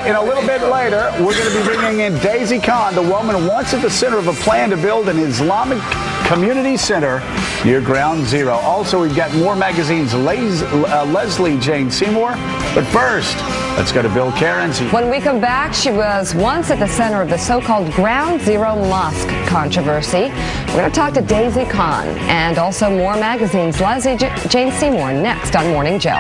in a little bit later, we're going to be bringing in Daisy Khan, the woman once at the center of a plan to build an Islamic community center near Ground Zero. Also, we've got more magazines, Lesley, Jane Seymour. But first, let's go to Bill Cairns. When we come back, she was once at the center of the so-called Ground Zero mosque controversy. We're going to talk to Daisy Khan and also more magazines, Lesley, Jane Seymour, next on Morning Joe.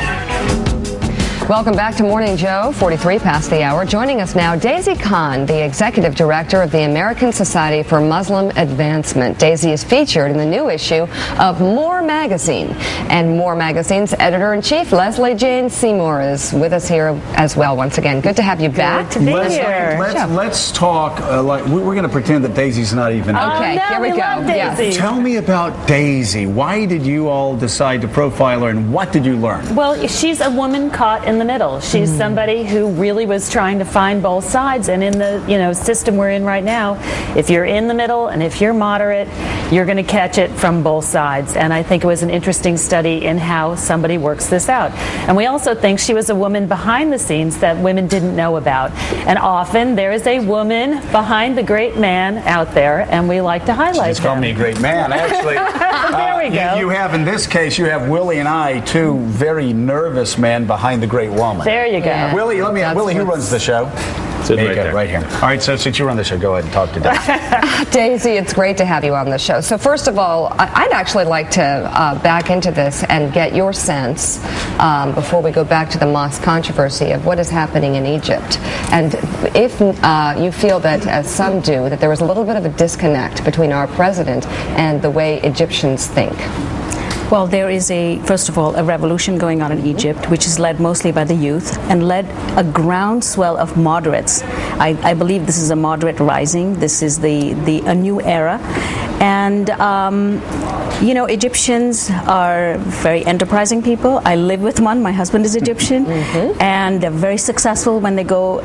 Welcome back to Morning Joe, 43 past the hour. Joining us now, Daisy Khan, the Executive Director of the American Society for Muslim Advancement. Daisy is featured in the new issue of More Magazine. And More Magazine's Editor-in-Chief, Lesley Jane Seymour, is with us here as well once again. Good to have you back. Good to be here. Let's talk, like we're going to pretend that Daisy's not even Okay, here we go. Yes. Tell me about Daisy. Why did you all decide to profile her, and what did you learn? Well, she's a woman caught in the middle. She's somebody who really was trying to find both sides, and in the system we're in right now, if you're in the middle and if you're moderate, you're going to catch it from both sides. And I think it was an interesting study in how somebody works this out. And we also think she was a woman behind the scenes that women didn't know about. And often there is a woman behind the great man out there, and we like to highlight Just call me a great man, actually. There we go. You have, in this case, you have Willie and I, two very nervous men behind the great woman. There you go. Yeah. Willie, Willie, who runs the show? Right here. All right, so since you run the show, go ahead and talk to Daisy. Daisy, it's great to have you on the show. So first of all, I'd actually like to back into this and get your sense, before we go back to the mosque controversy, of what is happening in Egypt. And if you feel that, as some do, that there was a little bit of a disconnect between our president and the way Egyptians think. Well, there is first of all, a revolution going on in Egypt, which is led mostly by the youth and led a groundswell of moderates. I believe this is a moderate rising. This is a new era. And, Egyptians are very enterprising people. I live with one. My husband is Egyptian. And they're very successful when they go,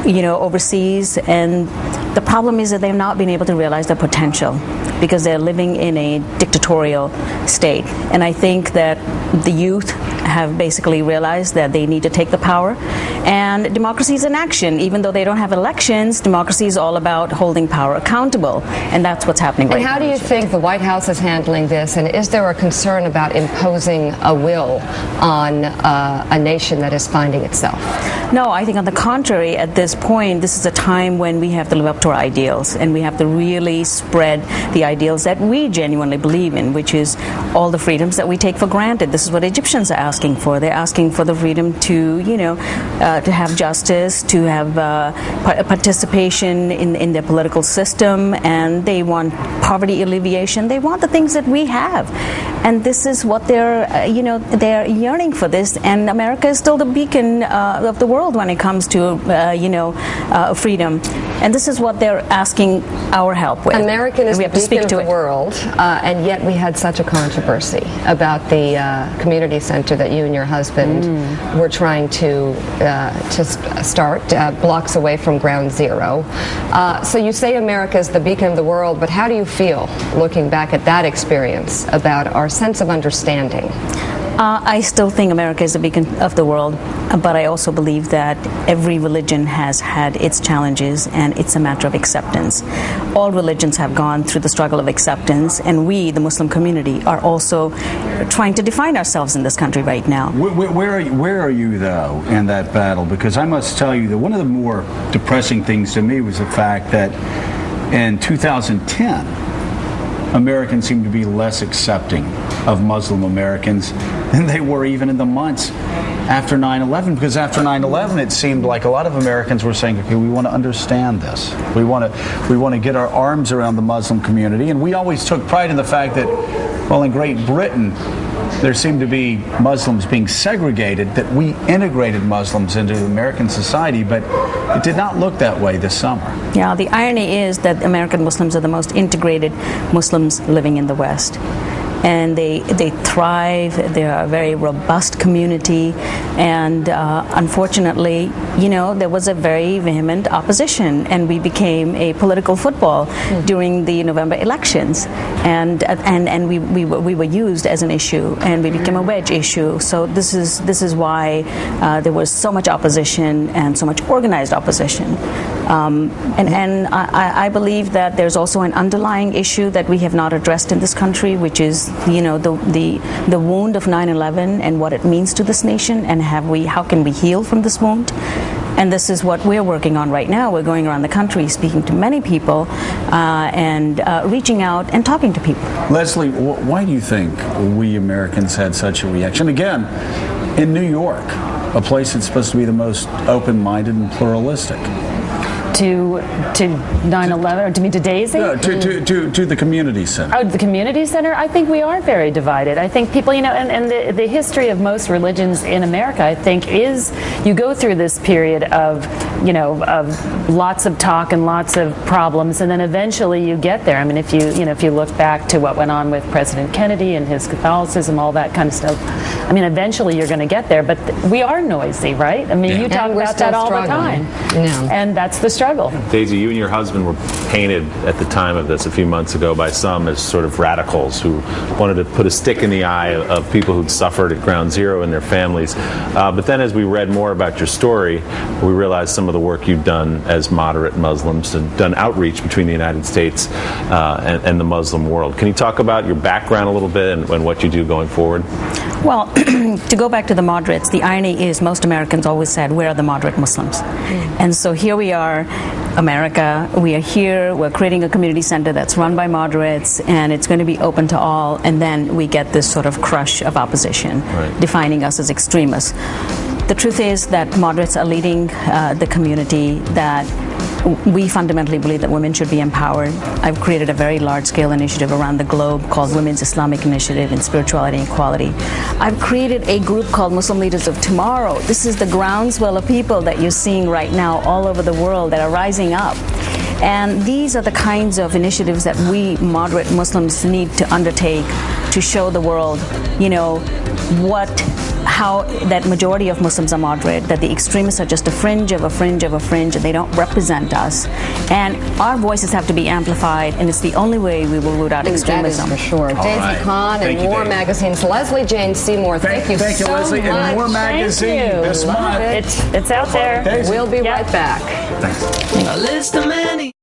overseas. And the problem is that they've not been able to realize their potential because they're living in a dictatorial state. And I think that the youth have basically realized that they need to take the power. And democracy is in action. Even though they don't have elections, democracy is all about holding power accountable. And that's what's happening right now. And how do you think the White House is handling this? And is there a concern about imposing a will on a nation that is finding itself? No, I think on the contrary, at this point, this is a time when we have to live up to our ideals, and we have to really spread the ideals that we genuinely believe in, which is all the freedoms that we take for granted. This is what Egyptians are asking for. They're asking for the freedom to, to have justice, to have participation in their political system, and they want poverty alleviation. They want the things that we have, and this is what they're yearning for this. And America is still the beacon of the world when it comes to freedom, and this is what they're asking our help with. American is the beacon of the world, and yet we had such a controversy about the community center that you and your husband were trying to start blocks away from Ground Zero. So you say America is the beacon of the world, but how do you feel looking back at that experience about our sense of understanding? I still think America is the beacon of the world, but I also believe that every religion has had its challenges, and it's a matter of acceptance. All religions have gone through the struggle of acceptance, and we, the Muslim community, are also trying to define ourselves in this country right now. Where are you, though, in that battle? Because I must tell you that one of the more depressing things to me was the fact that in 2010, Americans seem to be less accepting of Muslim Americans than they were even in the months after 9/11. Because after 9/11, it seemed like a lot of Americans were saying, okay, we want to understand this. We want to get our arms around the Muslim community. And we always took pride in the fact that, well, in Great Britain, there seemed to be Muslims being segregated, that we integrated Muslims into American society, but it did not look that way this summer. Yeah, the irony is that American Muslims are the most integrated Muslims living in the West. and they thrive. They are a very robust community, and unfortunately, there was a very vehement opposition, and we became a political football during the November elections, and we were used as an issue, and we became a wedge issue. So this is why there was so much opposition and so much organized opposition. And I believe that there's also an underlying issue that we have not addressed in this country, which is the wound of 9/11 and what it means to this nation, and how can we heal from this wound? And this is what we're working on right now. We're going around the country speaking to many people and reaching out and talking to people. Lesley, why do you think we Americans had such a reaction? Again, in New York, a place that's supposed to be the most open-minded and pluralistic. To 9/11, or to me, to Daisy? No, to the community center. Oh, the community center? I think we are very divided. I think people, and the history of most religions in America, I think, is you go through this period of lots of talk and lots of problems, and then eventually you get there. I mean, if you look back to what went on with President Kennedy and his Catholicism, all that kind of stuff, I mean, eventually you're going to get there. But we are noisy, right? I mean, you talk about that all the time. Yeah. And that's the struggle. Daisy, you and your husband were painted at the time of this a few months ago by some as sort of radicals who wanted to put a stick in the eye of people who'd suffered at Ground Zero and their families. But then as we read more about your story, we realized some of the work you've done as moderate Muslims and done outreach between the United States and the Muslim world. Can you talk about your background a little bit and what you do going forward? Well, to go back to the moderates, the irony is most Americans always said, where are the moderate Muslims? And so here we are, America, we are here, we're creating a community center that's run by moderates, and it's going to be open to all, and then we get this sort of crush of opposition, defining us as extremists. The truth is that moderates are leading the community, that we fundamentally believe that women should be empowered. I've created a very large-scale initiative around the globe called Women's Islamic Initiative in Spirituality and Equality. I've created a group called Muslim Leaders of Tomorrow. This is the groundswell of people that you're seeing right now all over the world that are rising up. And these are the kinds of initiatives that we moderate Muslims need to undertake to show the world, how that majority of Muslims are moderate, that the extremists are just a fringe of a fringe of a fringe, and they don't represent us. And our voices have to be amplified, and it's the only way we will root out extremism. That is for sure. Daisy Khan and More Magazines. Lesley Jane Seymour, thank you so Lesley. much. And More Magazine this month. It's out there. We'll be right back. Thanks. A list of many